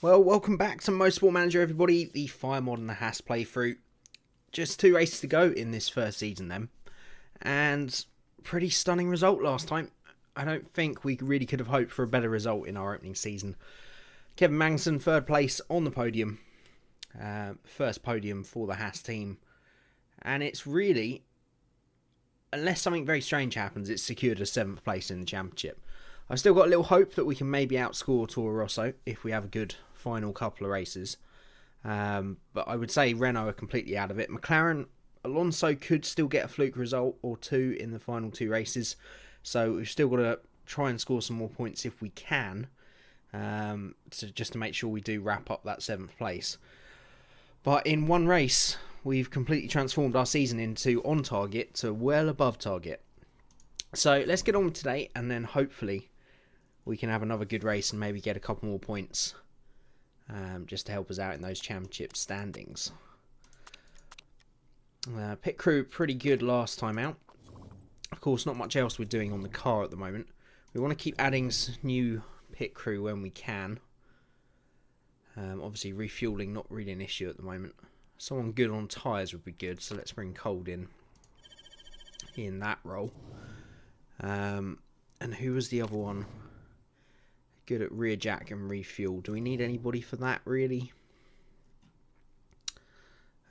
Well, welcome back to Motorsport Manager, everybody. The Fire Mod and the Haas playthrough. Just 2 races to go in this first season then. And pretty stunning result last time. I don't think we really could have hoped for a better result in our opening season. Kevin Magnussen, 3rd place on the podium. First podium for the Haas team. And it's really, unless something very strange happens, it's secured a 7th place in the championship. I've still got a little hope that we can maybe outscore Toro Rosso if we have a good final couple of races. But I would say Renault are completely out of it. McLaren, Alonso could still get a fluke result or two in the final 2 races. So we've still got to try and score some more points if we can. Just to make sure we do wrap up that 7th place. But in one race, we've completely transformed our season into on target to well above target. So let's get on with today, and then hopefully we can have another good race and maybe get a couple more points just to help us out in those championship standings. Pit crew pretty good last time out. Of course, not much else we're doing on the car at the moment. We want to keep adding new pit crew when we can. Obviously, refueling not really an issue at the moment. Someone good on tyres would be good, so let's bring Cold in that role. And who was the other one? Good at rear jack and refuel. Do we need anybody for that, really?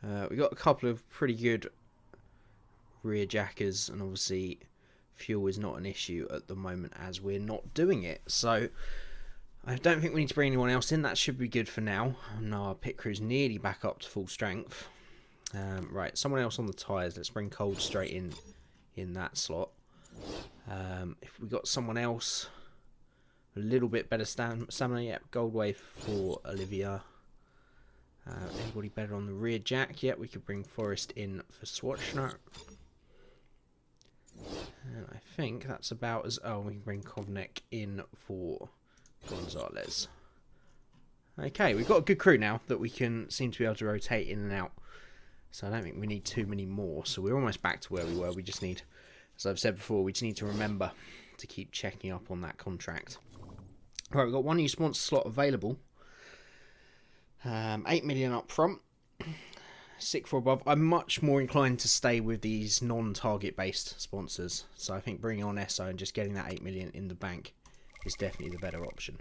We got a couple of pretty good rear jackers, and obviously fuel is not an issue at the moment as we're not doing it. So I don't think we need to bring anyone else in. That should be good for now. And our pit crew's nearly back up to full strength. Right, someone else on the tyres. Let's bring Cold straight in that slot. If we got someone else a little bit better stamina, yeah, gold wave for Olivia. Anybody better on the rear jack? Yeah, we could bring Forrest in for Swatchner. And I think that's about as... Oh, we can bring Kovnek in for Gonzalez. Okay, we've got a good crew now that we can seem to be able to rotate in and out. So I don't think we need too many more. So we're almost back to where we were. We just need, as I've said before, we just need to remember to keep checking up on that contract. Right, we've got one new sponsor slot available. 8 million up front. 6 for above. I'm much more inclined to stay with these non-target based sponsors. So I think bringing on Esso and just getting that 8 million in the bank is definitely the better option.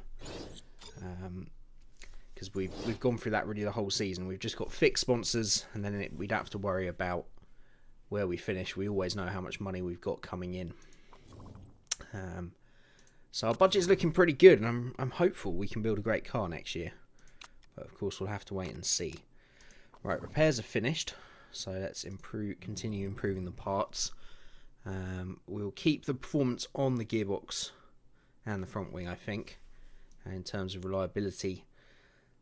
Because we've gone through that really the whole season. We've just got fixed sponsors, and then we don't have to worry about where we finish. We always know how much money we've got coming in. So our budget's looking pretty good, and I'm hopeful we can build a great car next year. But of course, we'll have to wait and see. Right, repairs are finished, so let's continue improving the parts. We'll keep the performance on the gearbox and the front wing, I think. And in terms of reliability,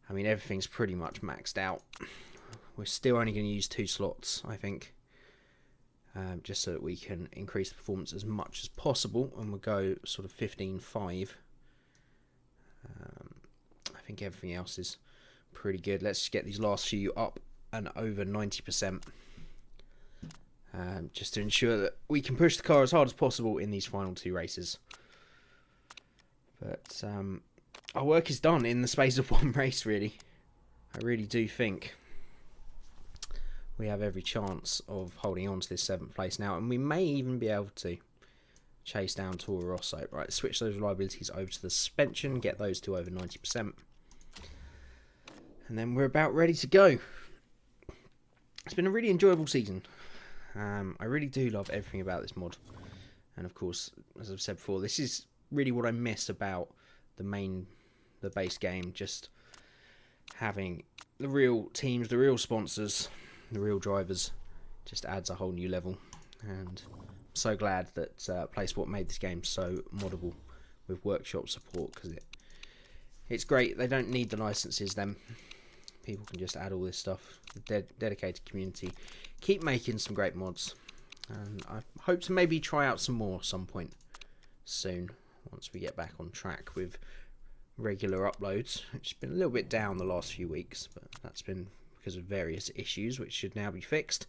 I mean, everything's pretty much maxed out. We're still only going to use 2 slots, I think. Just so that we can increase the performance as much as possible, and we'll go sort of 15.5. I think everything else is pretty good. Let's just get these last few up and over 90%, just to ensure that we can push the car as hard as possible in these final 2 races. But our work is done in the space of 1 race, really. I really do think we have every chance of holding on to this 7th place now, and we may even be able to chase down Toro Rosso. Right, switch those reliabilities over to the suspension, get those to over 90%. And then we're about ready to go. It's been a really enjoyable season. I really do love everything about this mod. And of course, as I've said before, this is really what I miss about the base game. Just having the real teams, the real sponsors, the real drivers, just adds a whole new level. And I'm so glad that PlaySport made this game so moddable with workshop support, because it's great. They don't need the licenses then. People can just add all this stuff. Dedicated community. Keep making some great mods. And I hope to maybe try out some more at some point soon, once we get back on track with regular uploads, which has been a little bit down the last few weeks, but that's been because of various issues which should now be fixed.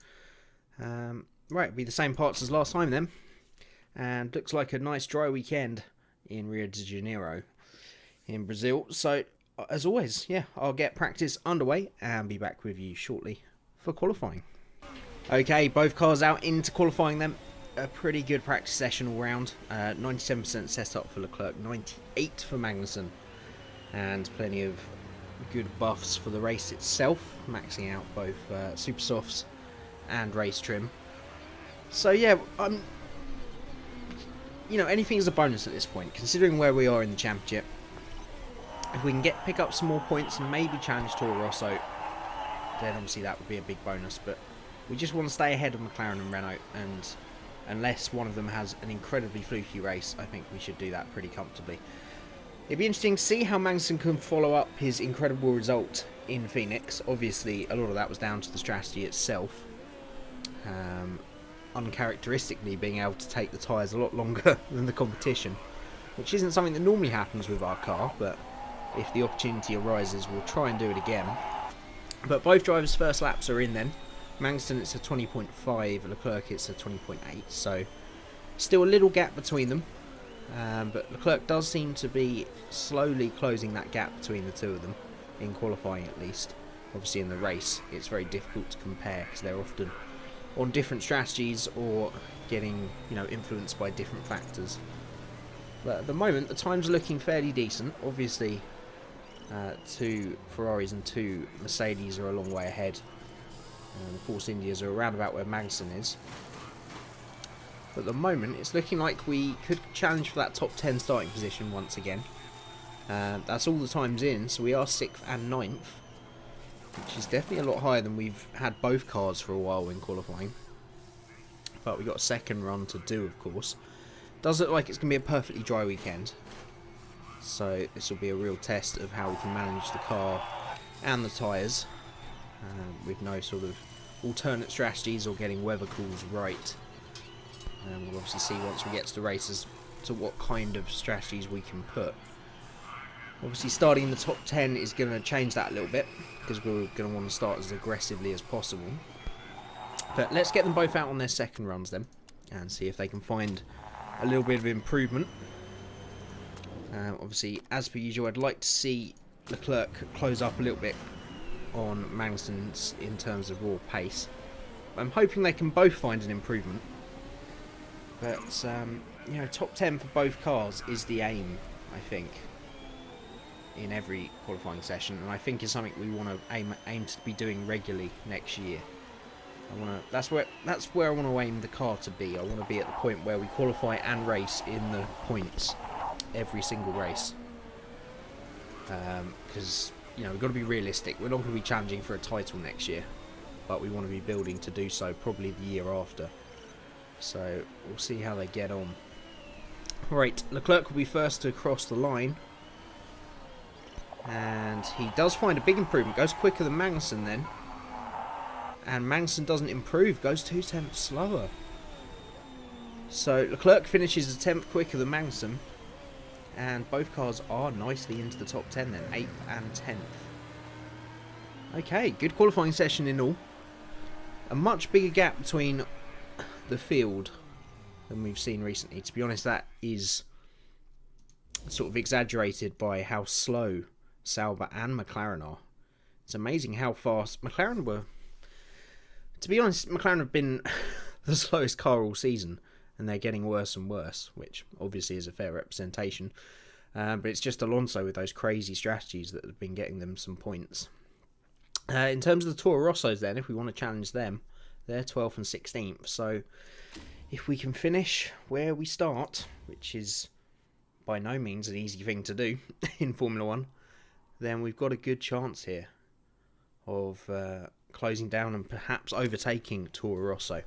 Right, it'll be the same parts as last time then, and looks like a nice dry weekend in Rio de Janeiro in Brazil. So as always, yeah, I'll get practice underway and be back with you shortly for qualifying. Okay, both cars out into qualifying then. A pretty good practice session all round. 97% set up for Leclerc, 98 for Magnussen, and plenty of good buffs for the race itself, maxing out both super softs and race trim. So yeah, anything is a bonus at this point, considering where we are in the championship. If we can pick up some more points and maybe challenge Toro Rosso, then obviously that would be a big bonus. But we just want to stay ahead of McLaren and Renault, and unless one of them has an incredibly fluky race, I think we should do that pretty comfortably. It'd be interesting to see how Magnussen can follow up his incredible result in Phoenix. Obviously, a lot of that was down to the strategy itself. Uncharacteristically being able to take the tyres a lot longer than the competition, which isn't something that normally happens with our car, but if the opportunity arises, we'll try and do it again. But both drivers' first laps are in then. Magnussen, it's a 20.5, Leclerc, it's a 20.8, so still a little gap between them. But Leclerc does seem to be slowly closing that gap between the two of them, in qualifying at least. Obviously in the race, it's very difficult to compare because they're often on different strategies or getting, influenced by different factors. But at the moment, the times are looking fairly decent. Obviously, 2 Ferraris and 2 Mercedes are a long way ahead. The Force Indias are around about where Magnussen is. But at the moment, it's looking like we could challenge for that top 10 starting position once again. That's all the times in, so we are 6th and 9th, which is definitely a lot higher than we've had both cars for a while in qualifying. But we've got a second run to do, of course. Does look like it's going to be a perfectly dry weekend. So this will be a real test of how we can manage the car and the tyres with no sort of alternate strategies or getting weather calls right. We'll obviously see once we get to the races to what kind of strategies we can put. Obviously starting in the top 10 is going to change that a little bit, because we're going to want to start as aggressively as possible. But let's get them both out on their second runs then, and see if they can find a little bit of improvement. Obviously, as per usual, I'd like to see Leclerc close up a little bit on Magnussen's in terms of raw pace. I'm hoping they can both find an improvement. But, top 10 for both cars is the aim, I think, in every qualifying session. And I think it's something we want to aim to be doing regularly next year. That's where I want to aim the car to be. I want to be at the point where we qualify and race in the points every single race. Because, we've got to be realistic. We're not going to be challenging for a title next year, but we want to be building to do so probably the year after. So we'll see how they get on. Right, Leclerc will be first to cross the line. And he does find a big improvement. Goes quicker than Magnussen then. And Magnussen doesn't improve. Goes 2 tenths slower. So Leclerc finishes a tenth quicker than Magnussen. And both cars are nicely into the top 10 then. 8th and 10th. Okay, good qualifying session in all. A much bigger gap between the field than we've seen recently. To be honest, that is sort of exaggerated by how slow Sauber and McLaren are. It's amazing how fast McLaren were. To be honest, McLaren have been the slowest car all season, and they're getting worse and worse, which obviously is a fair representation. But it's just Alonso with those crazy strategies that have been getting them some points. In terms of the Toro Rossos then, if we want to challenge them, they're 12th and 16th. So if we can finish where we start, which is by no means an easy thing to do in Formula 1, then we've got a good chance here of closing down and perhaps overtaking Toro Rosso.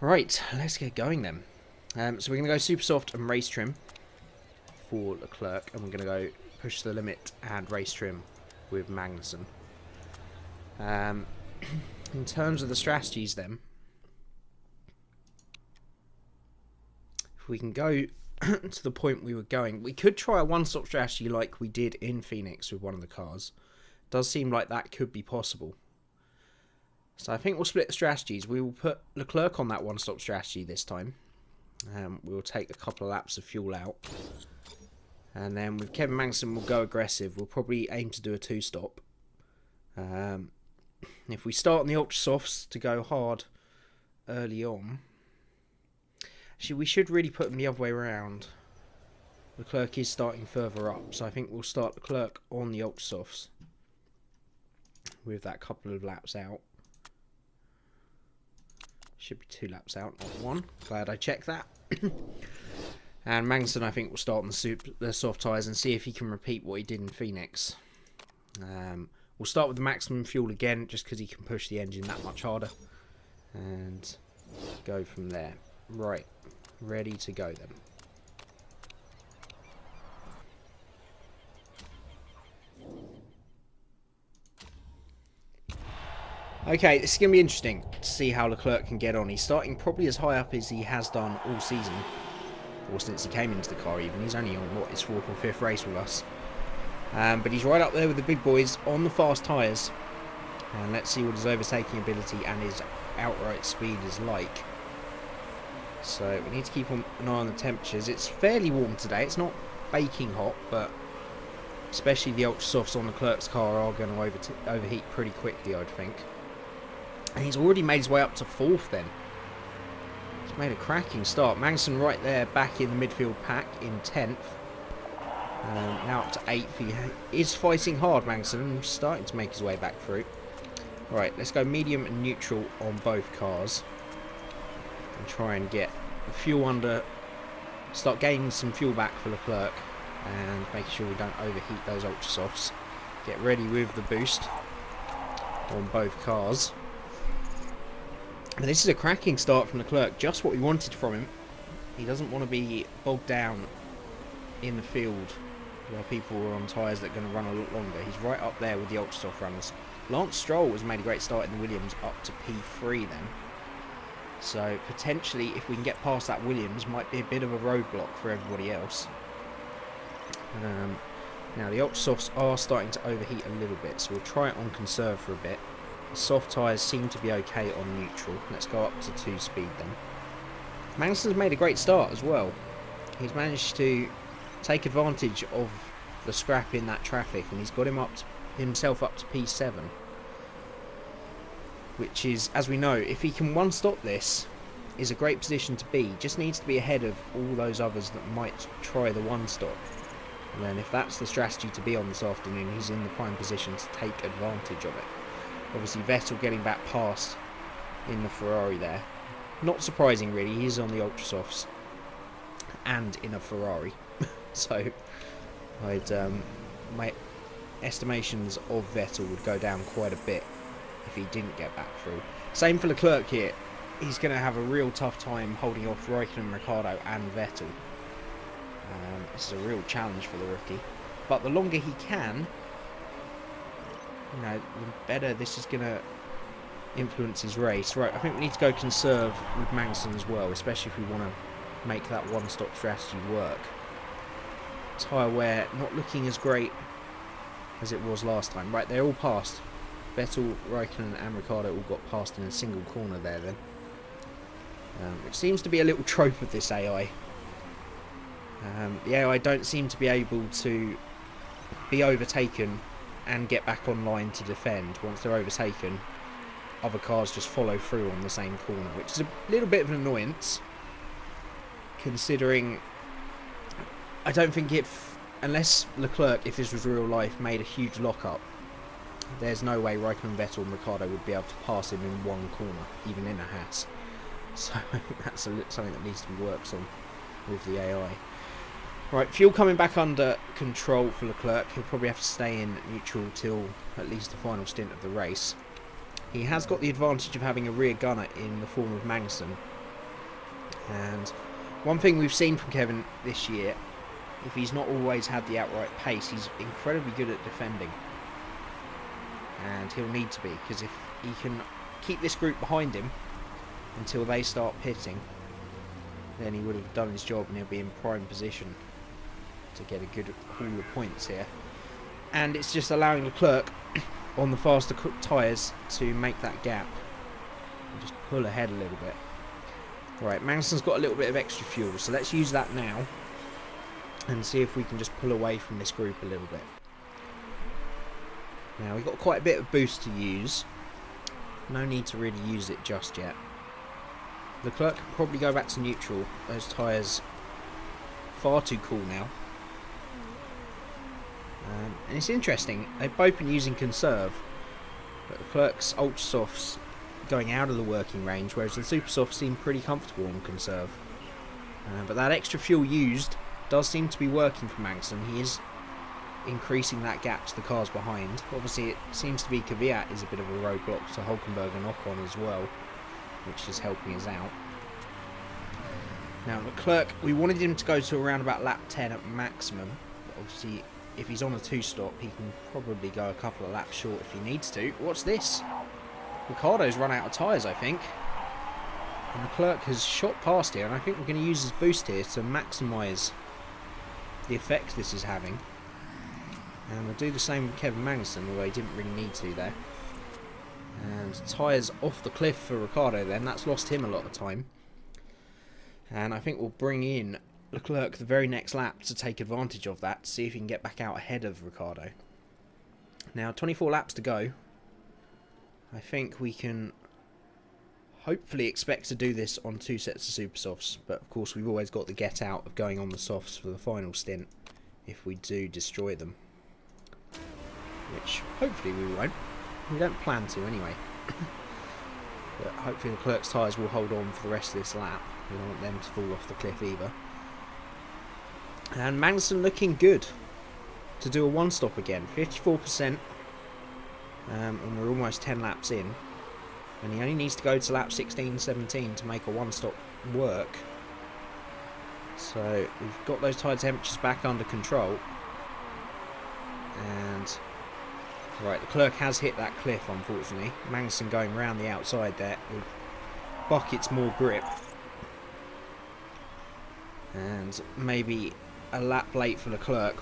Right, let's get going then. So we're going to go super soft and race trim for Leclerc, and we're going to go push the limit and race trim with Magnussen. In terms of the strategies then, if we can go to the point we were going, we could try a one-stop strategy like we did in Phoenix with one of the cars. Does seem like that could be possible. So I think we'll split the strategies. We will put Leclerc on that one-stop strategy this time. We'll take a couple of laps of fuel out. And then with Kevin Magnussen, we'll go aggressive. We'll probably aim to do a 2-stop. If we start on the ultra softs to go hard early on, actually we should really put them the other way around. Leclerc is starting further up, so I think we'll start Leclerc on the ultra softs with that couple of laps out. Should be 2 laps out, not 1. Glad I checked that. And Magnussen, I think, will start on the soft tyres and see if he can repeat what he did in Phoenix. We'll start with the maximum fuel again, just because he can push the engine that much harder. And go from there. Right, ready to go then. Okay, this is going to be interesting to see how Leclerc can get on. He's starting probably as high up as he has done all season. Or since he came into the car even. He's only on, what, his 4th or 5th race with us. But he's right up there with the big boys on the fast tyres. And let's see what his overtaking ability and his outright speed is like. So we need to keep an eye on the temperatures. It's fairly warm today. It's not baking hot, but especially the ultra softs on Leclerc's car are going to overheat pretty quickly, I'd think. And he's already made his way up to 4th then. He's made a cracking start. Magnussen right there back in the midfield pack in 10th. Now up to 8th. He is fighting hard, Magnussen. Starting to make his way back through. Right, let's go medium and neutral on both cars. And try and get the fuel under. Start gaining some fuel back for Leclerc. And making sure we don't overheat those ultra softs. Get ready with the boost on both cars. And this is a cracking start from Leclerc, just what we wanted from him. He doesn't want to be bogged down in the field where people are on tyres that are going to run a lot longer. He's right up there with the ultra soft runners. Lance Stroll has made a great start in the Williams up to P3 then. So potentially if we can get past that Williams might be a bit of a roadblock for everybody else. Now the ultra softs are starting to overheat a little bit, so we'll try it on conserve for a bit. The soft tyres seem to be okay on neutral. Let's go up to 2 speed then. Magnussen's made a great start as well. He's managed to take advantage of the scrap in that traffic, and he's got himself up to P7. Which is, as we know, if he can one-stop this, is a great position to be. Just needs to be ahead of all those others that might try the one-stop. And then if that's the strategy to be on this afternoon, he's in the prime position to take advantage of it. Obviously Vettel getting back past in the Ferrari there. Not surprising really, he's on the ultra softs and in a Ferrari. So my estimations of Vettel would go down quite a bit if he didn't get back through. Same for Leclerc here. He's going to have a real tough time holding off Raikkonen, Ricciardo and Vettel. This is a real challenge for the rookie. But the longer he can, you know, the better this is going to influence his race. Right, I think we need to go conserve with Magnussen as well, especially if we want to make that one-stop strategy work. Tyre wear not looking as great as it was last time. Right, they're all passed. Vettel, Raikkonen and Ricciardo all got passed in a single corner there then. Which seems to be a little trope of this AI. The AI don't seem to be able to be overtaken and get back online to defend. Once they're overtaken, other cars just follow through on the same corner, which is a little bit of an annoyance, considering I don't think unless Leclerc, if this was real life, made a huge lockup, there's no way Raikkonen, Vettel and Ricciardo would be able to pass him in one corner, even in a Haas. So I think that's something that needs to be worked on with the AI. Right, fuel coming back under control for Leclerc. He'll probably have to stay in neutral till at least the final stint of the race. He has got the advantage of having a rear gunner in the form of Magnussen. And one thing we've seen from Kevin this year, if he's not always had the outright pace, he's incredibly good at defending. And he'll need to be, because if he can keep this group behind him until they start pitting, then he would have done his job and he'll be in prime position to get a good haul of points here. And it's just allowing Leclerc on the faster tyres to make that gap and just pull ahead a little bit. Right, Magnussen's got a little bit of extra fuel, so let's use that now. and see if we can just pull away from this group a little bit. Now we've got quite a bit of boost to use. No need to really use it just yet. Leclerc can probably go back to neutral. Those tyres far too cool now. And it's interesting, they've both been using conserve, but Leclerc's ultra softs going out of the working range, whereas the super softs seem pretty comfortable on conserve. But that extra fuel used does seem to be working for Magnussen. He is increasing that gap to the cars behind. Obviously it seems to be Kvyat is a bit of a roadblock to Hülkenberg and Ocon as well, which is helping us out. Now Leclerc, we wanted him to go to around about lap 10 at maximum, but obviously if he's on a 2-stop he can probably go a couple of laps short if he needs to. What's this? Ricciardo's run out of tyres, I think. And Leclerc has shot past here, and I think we're going to use his boost here to maximise the effect this is having. And we'll do the same with Kevin Magnussen, although he didn't really need to there. And tyres off the cliff for Ricciardo then, that's lost him a lot of time. And I think we'll bring in Leclerc the very next lap to take advantage of that, to see if he can get back out ahead of Ricciardo. Now 24 laps to go. I think we can hopefully expect to do this on 2 sets of super softs, but of course we've always got the get out of going on the softs for the final stint if we do destroy them, which hopefully we won't. We don't plan to anyway. But hopefully Leclerc's tyres will hold on for the rest of this lap. We don't want them to fall off the cliff either. And Magnussen looking good to do a 1-stop again, 54%, and we're almost 10 laps in, and he only needs to go to lap 16, 17 to make a 1-stop work. So we've got those tyre temperatures back under control, and right, Leclerc has hit that cliff unfortunately. Magnussen going around the outside there with buckets more grip, and maybe a lap late for Leclerc.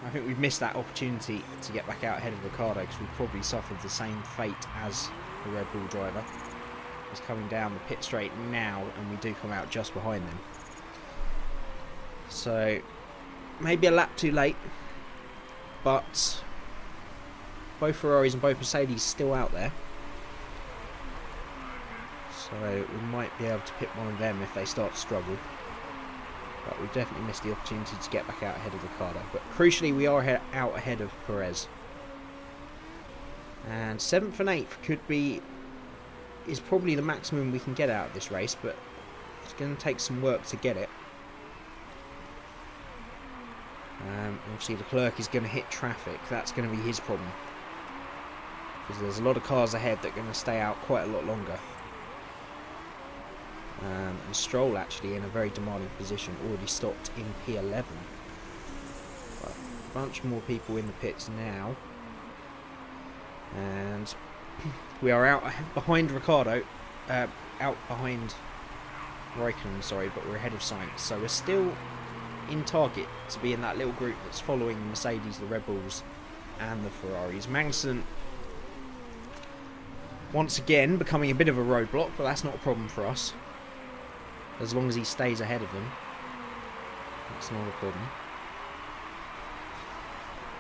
I think we've missed that opportunity to get back out ahead of Ricciardo, because we probably suffered the same fate as the Red Bull driver. He's coming down the pit straight now, and we do come out just behind them. So maybe a lap too late, but both Ferraris and both Mercedes still out there, so we might be able to pit one of them if they start to struggle. But we've definitely missed the opportunity to get back out ahead of Ricciardo. But crucially, we are out ahead of Perez. And 7th and 8th is probably the maximum we can get out of this race, but it's going to take some work to get it. Obviously, Leclerc is going to hit traffic. That's going to be his problem, because there's a lot of cars ahead that are going to stay out quite a lot longer. And Stroll actually in a very demanding position, already stopped in P11. But a bunch more people in the pits now, and we are out behind Ricciardo, out behind Raikkonen, sorry, but we're ahead of Sainz, so we're still in target to be in that little group that's following the Mercedes, the Red Bulls and the Ferraris. Magnussen once again becoming a bit of a roadblock, but that's not a problem for us. As long as he stays ahead of them, that's not a problem.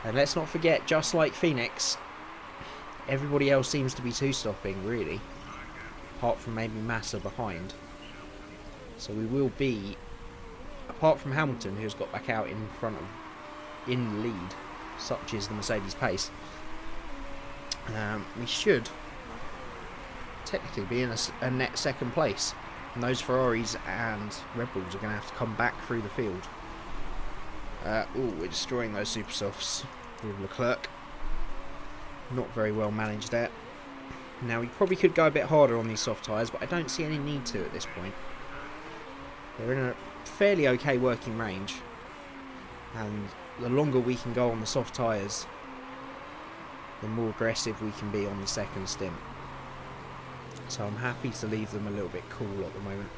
And let's not forget, just like Phoenix, everybody else seems to be 2-stopping, really, apart from maybe Massa behind. So we will be, apart from Hamilton, who's got back out in the lead, such is the Mercedes pace, we should technically be in a net 2nd place. And those Ferraris and Red Bulls are going to have to come back through the field. We're destroying those super softs with Leclerc. Not very well managed there. Now, we probably could go a bit harder on these soft tyres, but I don't see any need to at this point. They're in a fairly okay working range, and the longer we can go on the soft tyres, the more aggressive we can be on the 2nd stint. So I'm happy to leave them a little bit cool at the moment.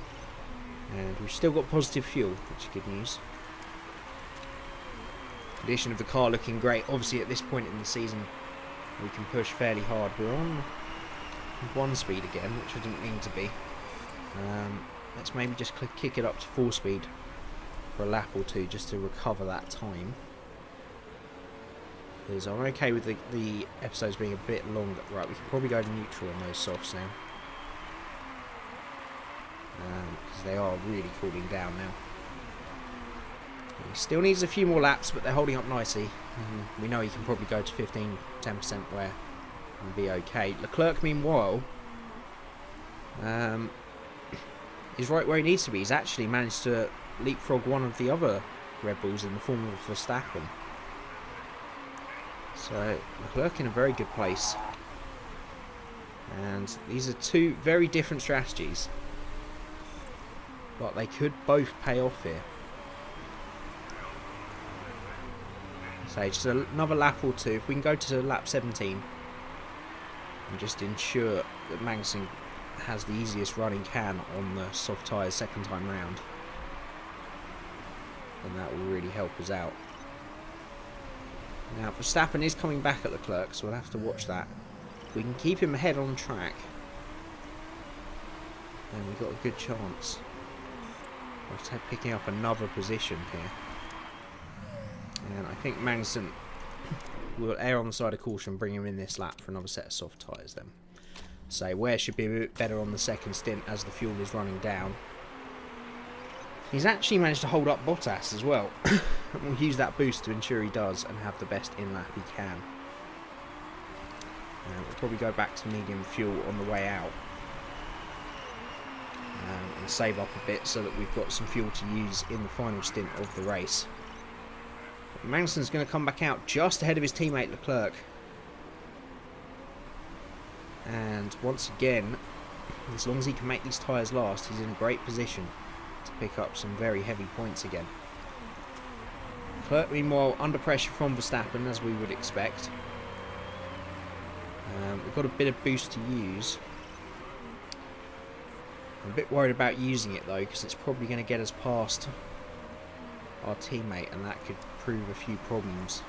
And we've still got positive fuel, which is good news. Condition of the car looking great. Obviously at this point in the season we can push fairly hard. We're on 1 speed again, which I didn't mean to be. Let's maybe just kick it up to 4 speed for a lap or two just to recover that time. Because I'm okay with the episodes being a bit longer. Right, we can probably go to neutral on those softs now. Because they are really cooling down now. He still needs a few more laps, but they're holding up nicely. We know he can probably go to 15-10% where and be okay. Leclerc, meanwhile, is right where he needs to be. He's actually managed to leapfrog one of the other Red Bulls in the form of Verstappen. So Leclerc in a very good place. And these are two very different strategies, but they could both pay off here. So just another lap or two. If we can go to lap 17 and just ensure that Magnussen has the easiest run he can on the soft tyres second time round, then that will really help us out. Now Verstappen is coming back at Leclerc, so we'll have to watch that. If we can keep him ahead on track, then we've got a good chance of picking up another position here. And I think Magnussen will err on the side of caution, bring him in this lap for another set of soft tyres then. So Ware should be a bit better on the second stint as the fuel is running down. He's actually managed to hold up Bottas as well. We'll use that boost to ensure he does and have the best in-lap he can. We'll probably go back to medium fuel on the way out. And save up a bit so that we've got some fuel to use in the final stint of the race. Magnussen's going to come back out just ahead of his teammate Leclerc. And once again, as long as he can make these tyres last, he's in a great position to pick up some very heavy points again. Leclerc, meanwhile, under pressure from Verstappen, as we would expect. We've got a bit of boost to use. I'm a bit worried about using it though, because it's probably going to get us past our teammate, and that could prove a few problems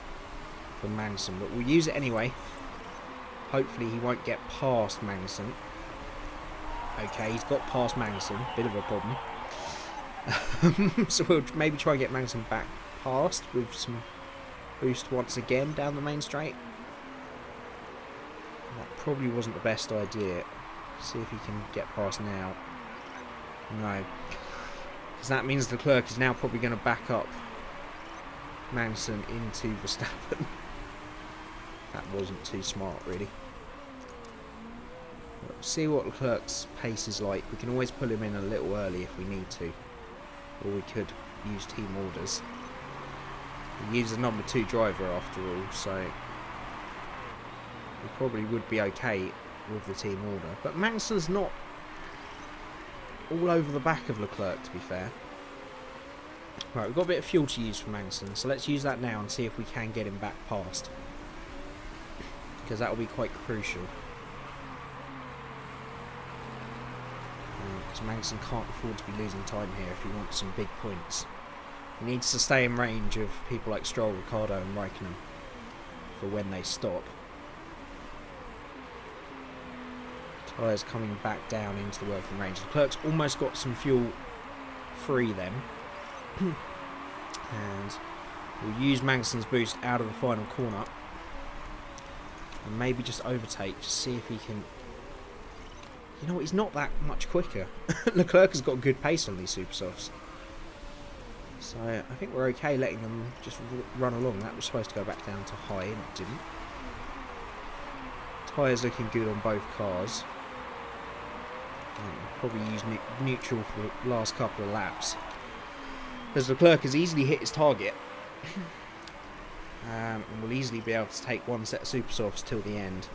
for Magnussen, but we'll use it anyway. Hopefully he won't get past Magnussen. Okay, he's got past Magnussen, bit of a problem. So we'll maybe try and get Magnussen back past with some boost once again down the main straight. That probably wasn't the best idea. See if he can get past now. No. Because that means Leclerc is now probably going to back up Magnussen into Verstappen. That wasn't too smart, really. We'll see what Leclerc's pace is like. We can always pull him in a little early if we need to. Or we could use team orders. He uses a number 2 driver after all, so we probably would be okay with the team order. But Magnussen's not all over the back of Leclerc, to be fair. Right, we've got a bit of fuel to use for Magnussen, so let's use that now and see if we can get him back past, because that will be quite crucial. Because Magnussen can't afford to be losing time here if he wants some big points. He needs to stay in range of people like Stroll, Ricciardo and Raikkonen for when they stop. Tyres coming back down into the working range. Leclerc's almost got some fuel free then. And we'll use Magnussen's boost out of the final corner. And maybe just overtake, just see if he can... You know what, he's not that much quicker. Leclerc has got good pace on these super softs. So I think we're okay letting them just run along. That was supposed to go back down to high and it didn't. Tyres looking good on both cars. Probably use neutral for the last couple of laps, because Leclerc has easily hit his target. And will easily be able to take one set of super softs till the end.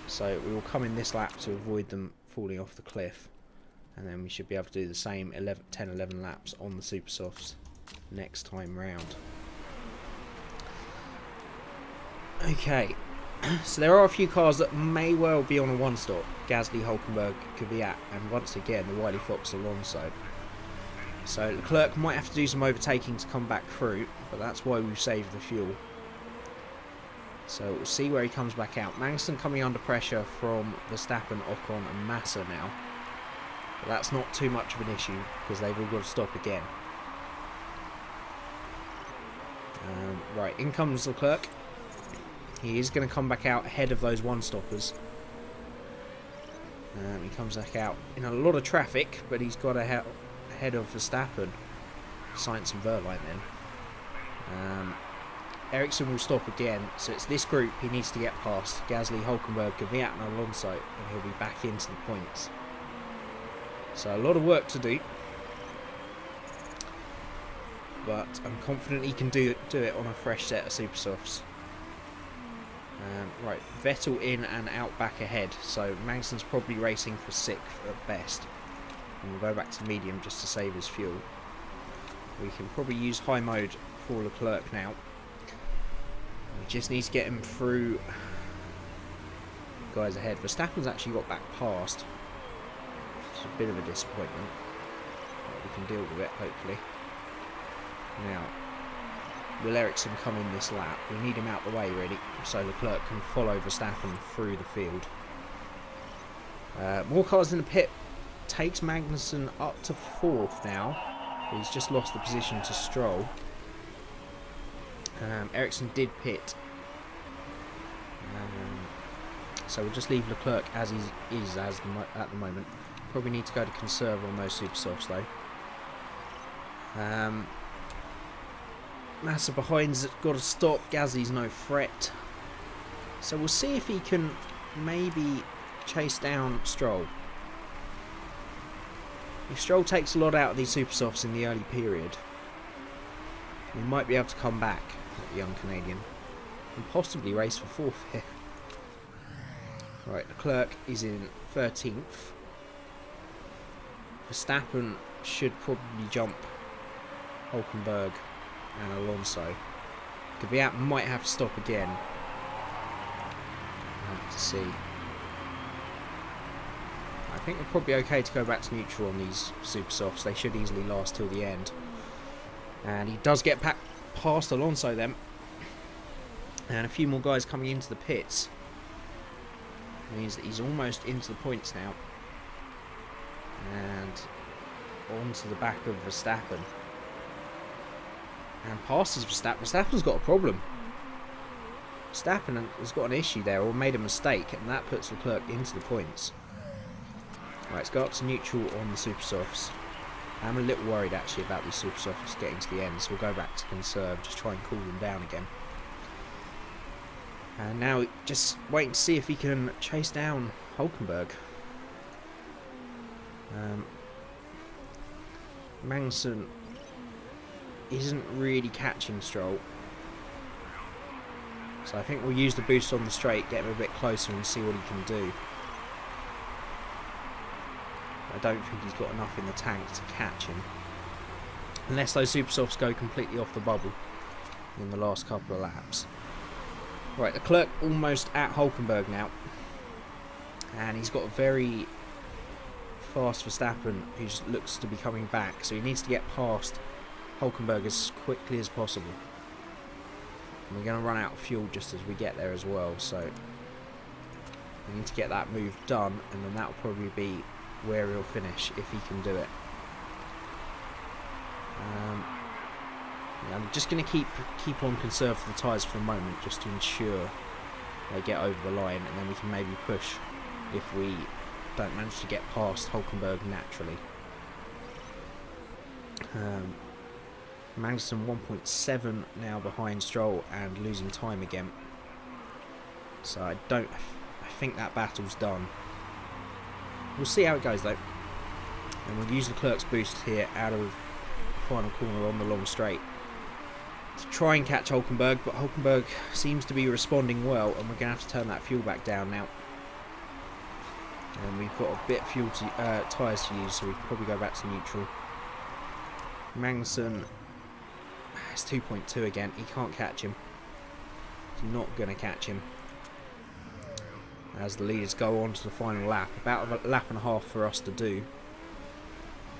So we will come in this lap to avoid them falling off the cliff, and then we should be able to do the same 10-11 laps on the super softs next time round. Okay, so there are a few cars that may well be on a one stop. Gasly, Hulkenberg, Kvyat, and once again the Wiley Fox Alonso. So Leclerc might have to do some overtaking to come back through, but that's why we've saved the fuel. So we'll see where he comes back out. Magnussen coming under pressure from Verstappen, Ocon and Massa now. But that's not too much of an issue, because they've all got to stop again. Right, in comes Leclerc. He is going to come back out ahead of those one-stoppers. He comes back out in a lot of traffic, but he's got ahead of Verstappen, Sainz and Verline then. Ericsson will stop again, so it's this group he needs to get past. Gasly, Hülkenberg, Kvyat and Alonso, and he'll be back into the points. So a lot of work to do, but I'm confident he can do it on a fresh set of super softs. Right, Vettel in and out back ahead, so Magnussen's probably racing for 6th at best. And we'll go back to medium just to save his fuel. We can probably use high mode for Leclerc now. We just need to get him through guys ahead. Verstappen's actually got back past. It's a bit of a disappointment, but we can deal with it hopefully. Now, will Ericsson come in this lap? We need him out the way really, so Leclerc can follow Verstappen through the field. More cars in the pit takes Magnussen up to 4th now. He's just lost the position to Stroll. Ericsson did pit, so we'll just leave Leclerc as he is at the moment. Probably need to go to conserve on those super softs though. Massa behind's got to stop. Gasly's no threat, so we'll see if he can maybe chase down Stroll. If Stroll takes a lot out of these super softs in the early period, we might be able to come back at the young Canadian and possibly race for 4th here. Right, Leclerc is in 13th. Verstappen should probably jump Hülkenberg and Alonso. Kvyat might have to stop again. We'll have to see. I think we're probably okay to go back to neutral on these super softs. They should easily last till the end. And he does get past Alonso then. And a few more guys coming into the pits. It means that he's almost into the points now. And onto the back of Verstappen. And passes Verstappen. Verstappen's got a problem. Verstappen has got an issue there, or made a mistake, and that puts Leclerc into the points. Right, let's go up to neutral on the super softs. I'm a little worried actually about these super softs getting to the end, so we'll go back to conserve, just try and cool them down again. And now just waiting to see if he can chase down Hülkenberg. Magnussen isn't really catching Stroll, so I think we'll use the boost on the straight, get him a bit closer and see what he can do. I don't think he's got enough in the tank to catch him, unless those super softs go completely off the bubble in the last couple of laps. Right, Leclerc almost at Hülkenberg now, and he's got a very fast Verstappen who looks to be coming back, so he needs to get past Hülkenberg as quickly as possible. And we're going to run out of fuel just as we get there as well, so we need to get that move done, and then that will probably be where he'll finish if he can do it. I'm just going to keep on conserve for the tyres for the moment, just to ensure they get over the line, and then we can maybe push if we don't manage to get past Hülkenberg naturally. Magnussen 1.7 now behind Stroll and losing time again. So I think that battle's done. We'll see how it goes though. And we'll use Leclerc's boost here out of the final corner on the long straight to try and catch Hülkenberg, but Hülkenberg seems to be responding well, and we're going to have to turn that fuel back down now. And we've got a bit of fuel to tyres to use, so we can probably go back to neutral. Magnussen has 2.2 again. He can't catch him. He's not going to catch him. As the leaders go on to the final lap. About a lap and a half for us to do.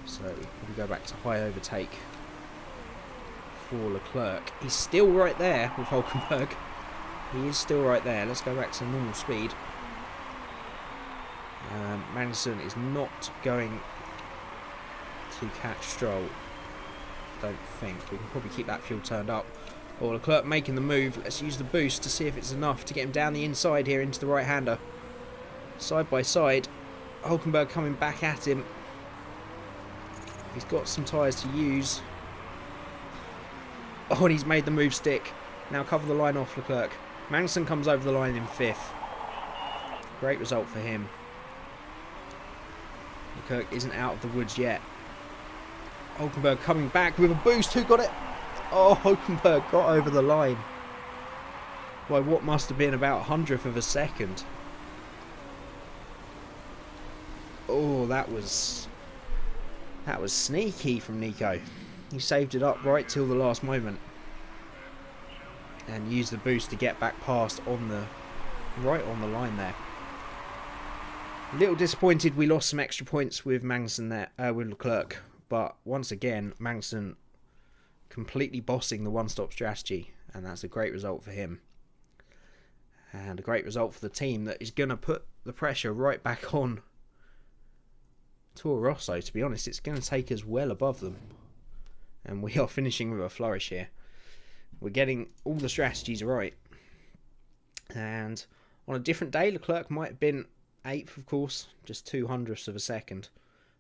So we go back to high overtake for Leclerc. He's still right there with Hülkenberg. He is still right there. Let's go back to normal speed. Magnussen is not going to catch Stroll. Don't think. We can probably keep that fuel turned up. Or Leclerc making the move. Let's use the boost to see if it's enough to get him down the inside here into the right-hander. Side by side. Hulkenberg coming back at him. He's got some tyres to use. Oh, and he's made the move stick. Now cover the line off Leclerc. Magnussen comes over the line in 5th. Great result for him. Leclerc isn't out of the woods yet. Hulkenberg coming back with a boost. Who got it? Oh, Hulkenberg got over the line. By what must have been about 100th of a second. Oh, that was sneaky from Nico. He saved it up right till the last moment. And used the boost to get back past right on the line there. A little disappointed we lost some extra points with Magnussen there, with Leclerc. But once again, Magnussen completely bossing the one-stop strategy. And that's a great result for him. And a great result for the team that is going to put the pressure right back on Toro Rosso. To be honest, it's going to take us well above them. And we are finishing with a flourish here. We're getting all the strategies right. And on a different day, Leclerc might have been 8th, of course. Just 0.02 of a second.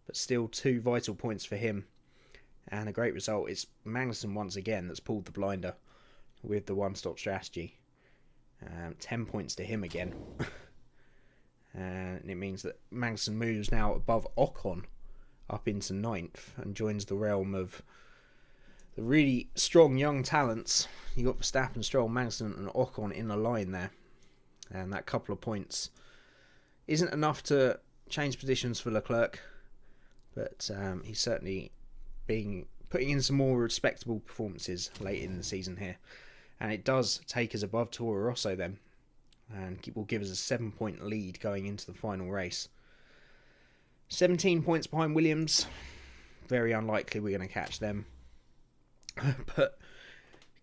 But still 2 vital points for him. And a great result. It's Magnussen once again that's pulled the blinder with the one-stop strategy. 10 points to him again. And it means that Magnussen moves now above Ocon up into 9th and joins the realm of the really strong young talents. You got Verstappen, Stroll, Magnussen and Ocon in a line there. And that couple of points isn't enough to change positions for Leclerc. But he's certainly putting in some more respectable performances late in the season here. And it does take us above Toro Rosso then. And will give us a 7-point lead going into the final race. 17 points behind Williams. Very unlikely we're going to catch them. But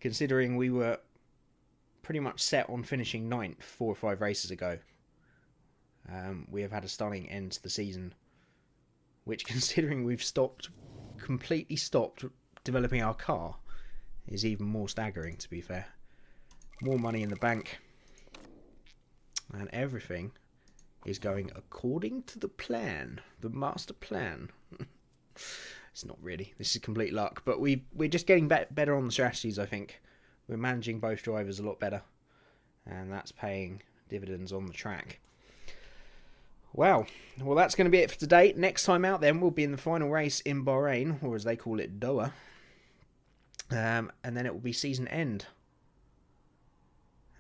considering we were pretty much set on finishing 9th 4 or 5 races ago, we have had a stunning end to the season. Which, considering we've completely stopped developing our car, is even more staggering, to be fair. More money in the bank. And everything is going according to the plan. The master plan. It's not really. This is complete luck. But we're just getting better on the strategies, I think. We're managing both drivers a lot better. And that's paying dividends on the track. Wow. Well, that's going to be it for today. Next time out then, we'll be in the final race in Bahrain. Or as they call it, Doha. And then it will be season end.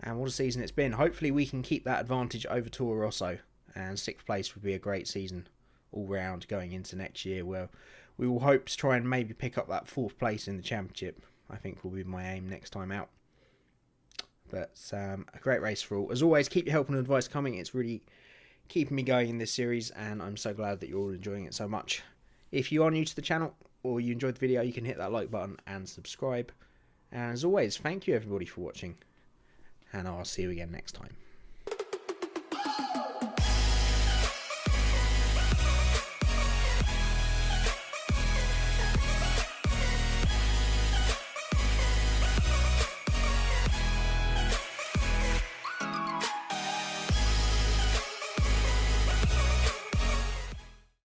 And what a season it's been. Hopefully we can keep that advantage over Toro Rosso. And 6th place would be a great season all round going into next year, where we will hope to try and maybe pick up that 4th place in the championship. I think will be my aim next time out. But a great race for all. As always, keep your help and advice coming. It's really keeping me going in this series, and I'm so glad that you're all enjoying it so much. If you are new to the channel or you enjoyed the video, you can hit that like button and subscribe. And as always, thank you everybody for watching. And I'll see you again next time.